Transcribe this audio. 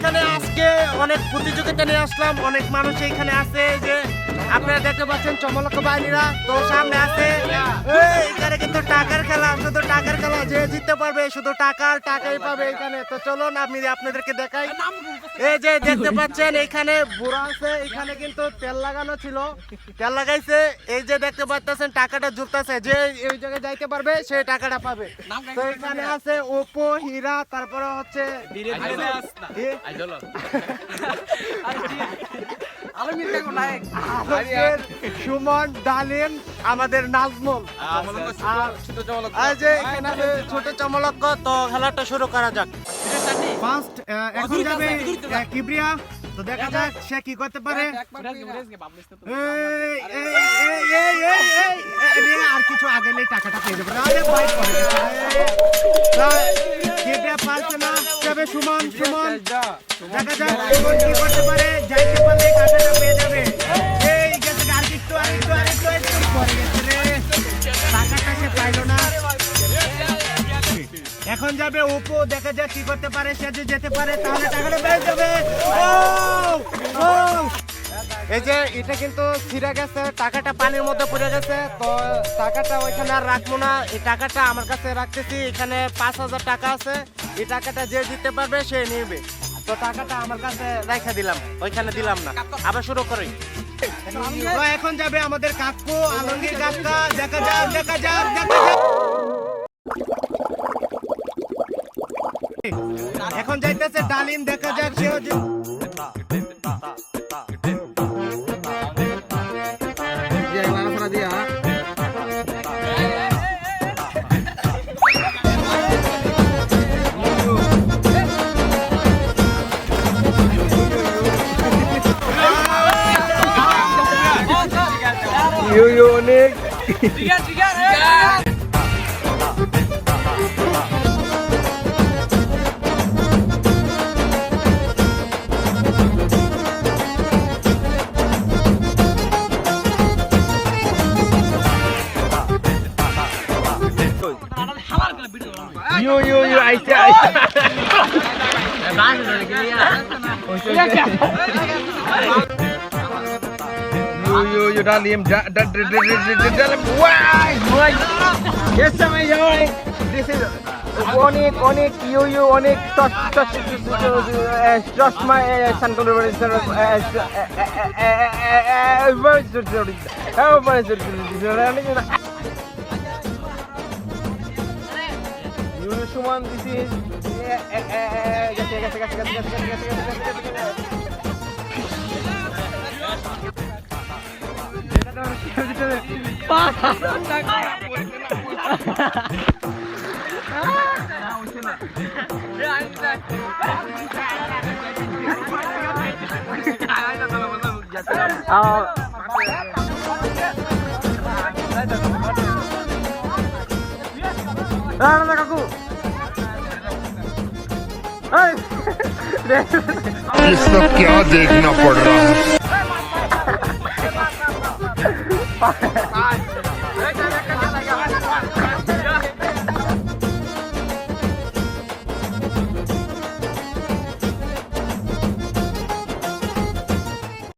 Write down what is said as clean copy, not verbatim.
এখানে আজকে অনেক প্রতিযোগিতা নিয়ে আসলাম, অনেক মানুষ এখানে আছে, যে আপনারা দেখতে পাচ্ছেন চমলক বাহিনীরা তো সামনে আছে। এখানে কিন্তু টাকার খেলা, শুধু টাকার খেলা, যে জিততে পারবে শুধু টাকাই পাবে এখানে। তো চলুন আমি আপনাদেরকে দেখাই। এই যে দেখতে পাচ্ছেন এখানে বুড়া আছে, এখানে কিন্তু তেল লাগানো ছিল, তেল লাগাইছে। এই যে দেখতে পাচ্ছেন টাকাটা জুটতেছে, যে এই জায়গায় যাইতে পারবে সে টাকাটা পাবে। তো এখানে আছে ওপো, হীরা, তারপরে হচ্ছে সুমন, ডালিম, আমাদের নাজমুল, ছোট চমলক্ষ। তো খেলাটা শুরু করা যাক। ফার্স্ট এখন যাবে কিবরিয়া, তো দেখা যাক সে কি করতে পারে। আর কিছু আগে টাকাটা পেয়ে যাবে। কিবরিয়া পারছে না, যাবে সুমন। দেখা যাক সুমন কি করতে পারে, যাইতে পারলে টাকাটা পেয়ে যাবে। এই গেছে আরেকটু পরে গেছে রে, টাকাটা সে পাইলো না। এখন যাবে ওপো, দেখা যাক কি করতে পারে। সে যদি যেতে পারে তাহলে টাকাটা পেয়ে যাবে। এই যে এটা কিন্তু ছিঁড়ে গেছে, টাকাটা পানির মধ্যে পড়ে গেছে। তো টাকাটা ওইখানে আর রাখবো না, এই টাকাটা আমার কাছে রাখতেছি। এখানে 5,000 টাকা আছে, এই টাকাটা যে দিতে পারবে সে নিবে। তো টাকাটা আমার কাছে রেখে দিলাম, ওইখানে দিলাম না। আবার শুরু করি। এখন যাবে আমাদের কাকু, আলমগীর কাকা। দেখা যাক। এখন যাইতেছে ডালিম, দেখা যাক সে অনেক Yo Dalim, why? Yes, this is Onik, you Onik, trust my son. Suman, this is ये सब क्या देखना पड़ रहा है।